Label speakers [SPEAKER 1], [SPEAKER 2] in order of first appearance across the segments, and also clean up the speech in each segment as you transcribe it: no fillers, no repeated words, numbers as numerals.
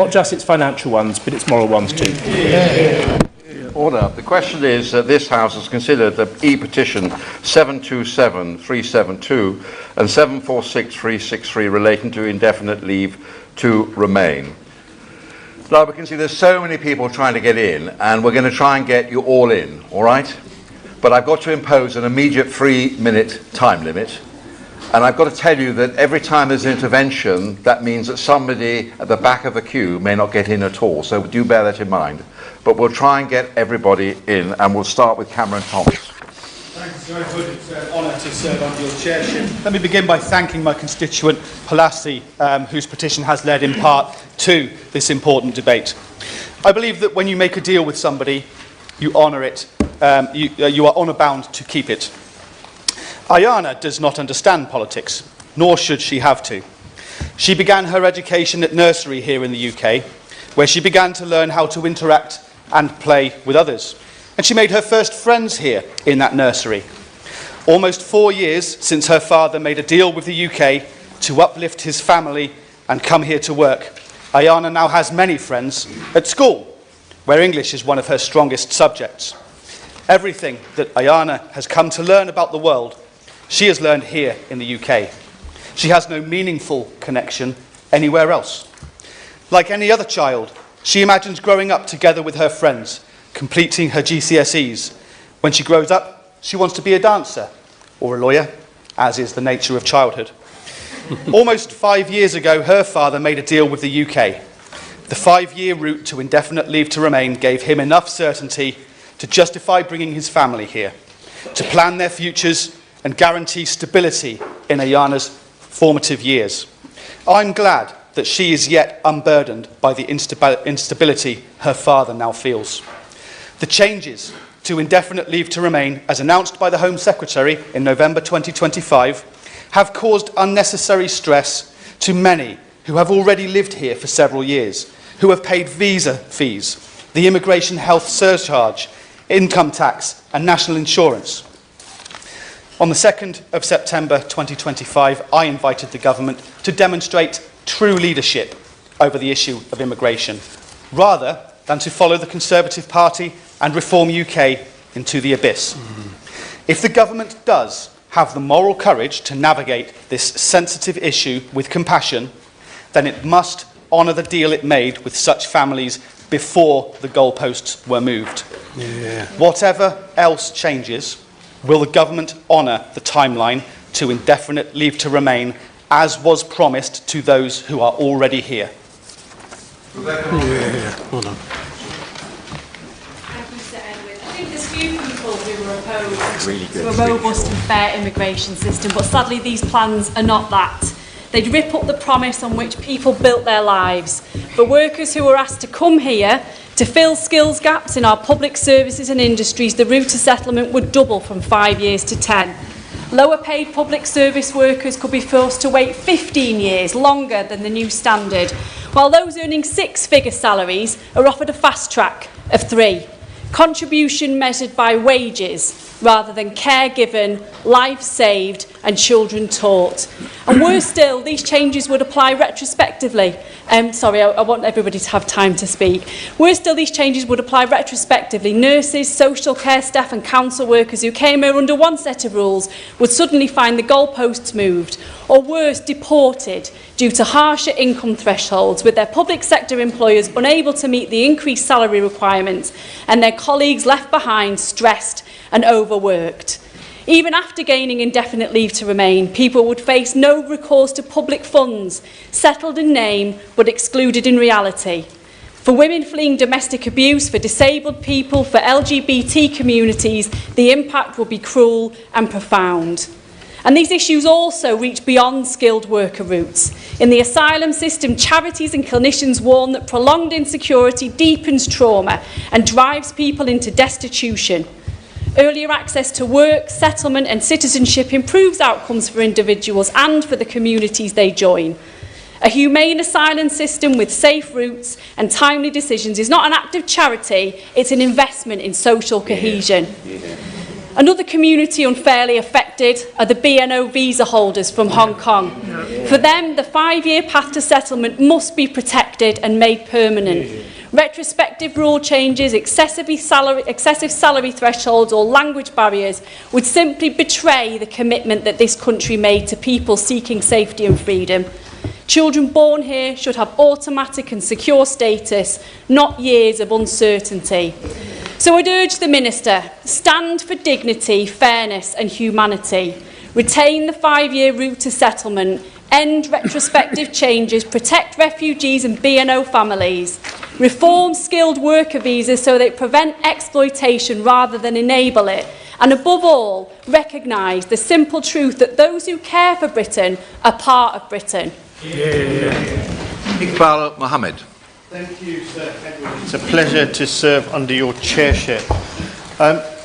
[SPEAKER 1] Not just its financial ones, but its moral ones too.
[SPEAKER 2] Order. The question is that this House has considered the e-petition 727-372 and 746-363 relating to indefinite leave to remain. Now, we can see there's so many people trying to get in, and we're going to try and get you all in, all right? But I've got to impose an immediate 3-minute time limit. And I've got to tell you that every time there's an intervention, that means that somebody at the back of the queue may not get in at all. So do bear that in mind. But we'll try and get everybody in, and we'll start with Cameron Thomas.
[SPEAKER 3] Thanks, Sir Hood. It's an honour to serve under your chairship. Let me begin by thanking my constituent, Palasi, whose petition has led in part to this important debate. I believe that when you make a deal with somebody, you honour it. You are honour bound to keep it. Ayana does not understand politics, nor should she have to. She began her education at nursery here in the UK, where she began to learn how to interact and play with others. And she made her first friends here in that nursery. Almost 4 years since her father made a deal with the UK to uplift his family and come here to work, Ayana now has many friends at school, where English is one of her strongest subjects. Everything that Ayana has come to learn about the world, she has learned here in the UK. She has no meaningful connection anywhere else. Like any other child, she imagines growing up together with her friends, completing her GCSEs. When she grows up, she wants to be a dancer or a lawyer, as is the nature of childhood. Almost 5 years ago, her father made a deal with the UK. The 5-year route to indefinite leave to remain gave him enough certainty to justify bringing his family here, to plan their futures and guarantee stability in Ayana's formative years. I'm glad that she is yet unburdened by the instability her father now feels. The changes to indefinite leave to remain, as announced by the Home Secretary in November 2025, have caused unnecessary stress to many who have already lived here for several years, who have paid visa fees, the immigration health surcharge, income tax and national insurance. On the 2nd of September 2025, I invited the government to demonstrate true leadership over the issue of immigration, rather than to follow the Conservative Party and Reform UK into the abyss. If the government does have the moral courage to navigate this sensitive issue with compassion, then it must honour the deal it made with such families before the goalposts were moved. Whatever else changes, will the government honour the timeline to indefinite leave to remain as was promised to those who are already here?
[SPEAKER 4] Hold on. Thank you, Sir Edward. I think there's few people who are opposed to a robust and fair immigration system, but sadly these plans are not that. They'd rip up the promise on which people built their lives. For workers who are asked to come here to fill skills gaps in our public services and industries, the route to settlement would double from 5 years to 10. Lower paid public service workers could be forced to wait 15 years, longer than the new standard, while those earning 6-figure salaries are offered a fast track of 3. Contribution measured by wages rather than care given, life saved and children taught. And worse still, these changes would apply retrospectively. I want everybody to have time to speak. Worse still, these changes would apply retrospectively. Nurses, social care staff and council workers who came here under one set of rules would suddenly find the goalposts moved, or worse, deported due to harsher income thresholds, with their public sector employers unable to meet the increased salary requirements and their colleagues left behind stressed and overworked. Even after gaining indefinite leave to remain, people would face no recourse to public funds, settled in name but excluded in reality. For women fleeing domestic abuse, for disabled people, for LGBT communities, the impact will be cruel and profound. And these issues also reach beyond skilled worker routes. In the asylum system, charities and clinicians warn that prolonged insecurity deepens trauma and drives people into destitution. Earlier access to work, settlement and citizenship improves outcomes for individuals and for the communities they join. A humane asylum system with safe routes and timely decisions is not an act of charity, it's an investment in social cohesion. Another community unfairly affected are the BNO visa holders from Hong Kong. For them, the 5-year path to settlement must be protected and made permanent. Retrospective rule changes, excessive salary thresholds or language barriers would simply betray the commitment that this country made to people seeking safety and freedom. Children born here should have automatic and secure status, not years of uncertainty. So I'd urge the Minister, stand for dignity, fairness and humanity. Retain the 5-year route to settlement, end retrospective changes, protect refugees and BNO families, reform skilled worker visas so they prevent exploitation rather than enable it, and above all, recognise the simple truth that those who care for Britain are part of Britain.
[SPEAKER 2] Iqbal Mohammed.
[SPEAKER 5] Thank you, Sir Edward. It's a pleasure to serve under your chairship.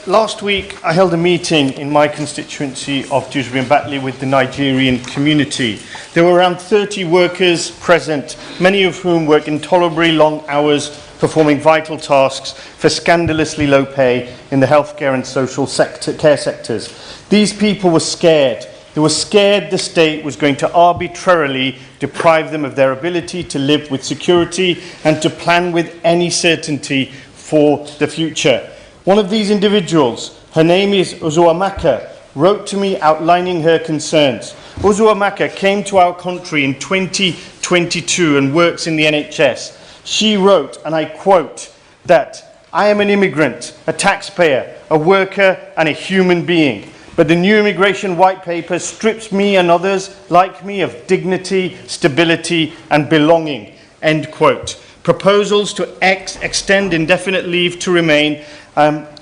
[SPEAKER 5] Last week, I held a meeting in my constituency of Dewsbury and Batley with the Nigerian community. There were around 30 workers present, many of whom work intolerably long hours performing vital tasks for scandalously low pay in the healthcare and social care sectors. These people were scared. They were scared the state was going to arbitrarily deprive them of their ability to live with security and to plan with any certainty for the future. One of these individuals, her name is Uzuamaka, wrote to me outlining her concerns. Uzuamaka came to our country in 2022 and works in the NHS. She wrote, and I quote, that I am an immigrant, a taxpayer, a worker and a human being. But the new immigration white paper strips me and others like me of dignity, stability and belonging. End quote. Proposals to extend indefinite leave to remain,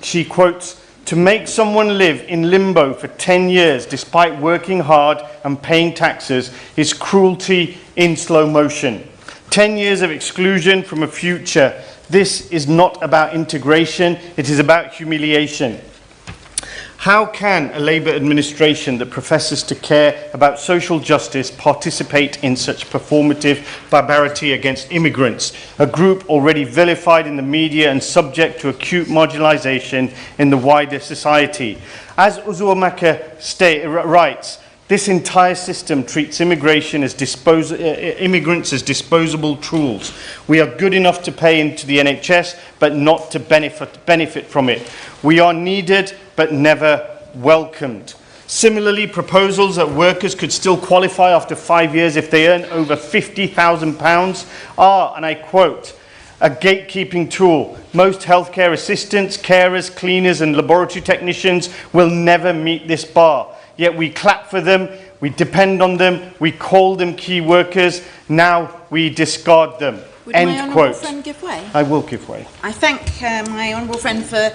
[SPEAKER 5] she quotes, to make someone live in limbo for 10 years despite working hard and paying taxes is cruelty in slow motion. 10 years of exclusion from a future. This is not about integration, it is about humiliation. How can a Labour administration that professes to care about social justice participate in such performative barbarity against immigrants, a group already vilified in the media and subject to acute marginalisation in the wider society? As Uzuamaka writes, this entire system treats immigrants as disposable tools. We are good enough to pay into the NHS, but not to benefit from it. We are needed, but never welcomed. Similarly, proposals that workers could still qualify after 5 years if they earn over £50,000 are, and I quote, a gatekeeping tool. Most healthcare assistants, carers, cleaners and laboratory technicians will never meet this bar. Yet we clap for them, we depend on them, we call them key workers, now we discard them.
[SPEAKER 6] Would
[SPEAKER 5] End
[SPEAKER 6] my honourable
[SPEAKER 5] quote.
[SPEAKER 6] friend give way?
[SPEAKER 5] I will give way.
[SPEAKER 6] I thank my honourable friend for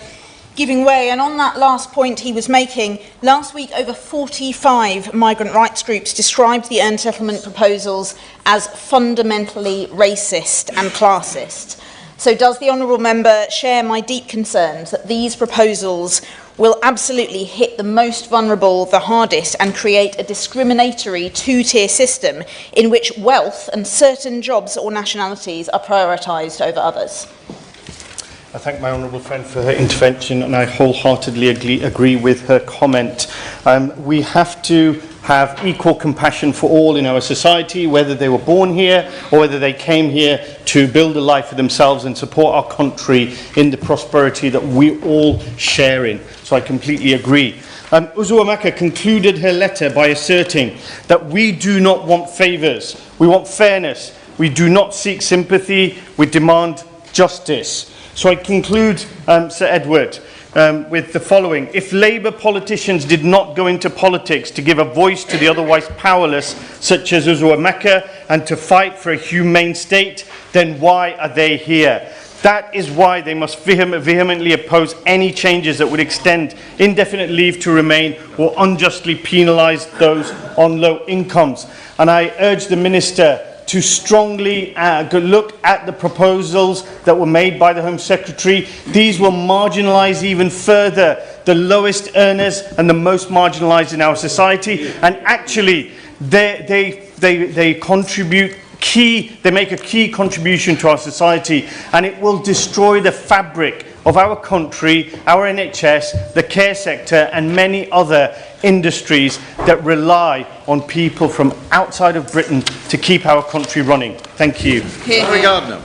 [SPEAKER 6] giving way. And on that last point he was making, last week over 45 migrant rights groups described the earned settlement proposals as fundamentally racist and classist. So does the honourable member share my deep concerns that these proposals will absolutely hit the most vulnerable the hardest and create a discriminatory two-tier system in which wealth and certain jobs or nationalities are prioritised over others?
[SPEAKER 5] I thank my honourable friend for her intervention and I wholeheartedly agree with her comment. We have to have equal compassion for all in our society, whether they were born here or whether they came here to build a life for themselves and support our country in the prosperity that we all share in. So I completely agree. Uzuamaka concluded her letter by asserting that we do not want favours, we want fairness, we do not seek sympathy, we demand justice. So I conclude, Sir Edward, with the following. If Labour politicians did not go into politics to give a voice to the otherwise powerless, such as Uzuamaka, and to fight for a humane state, then why are they here? That is why they must vehemently oppose any changes that would extend indefinite leave to remain or unjustly penalise those on low incomes. And I urge the Minister to strongly look at the proposals that were made by the Home Secretary. These will marginalise even further the lowest earners and the most marginalised in our society. And actually, they contribute they make a key contribution to our society, and it will destroy the fabric of our country, our NHS, the care sector and many other industries that rely on people from outside of Britain to keep our country running. Thank you.
[SPEAKER 2] Gardner.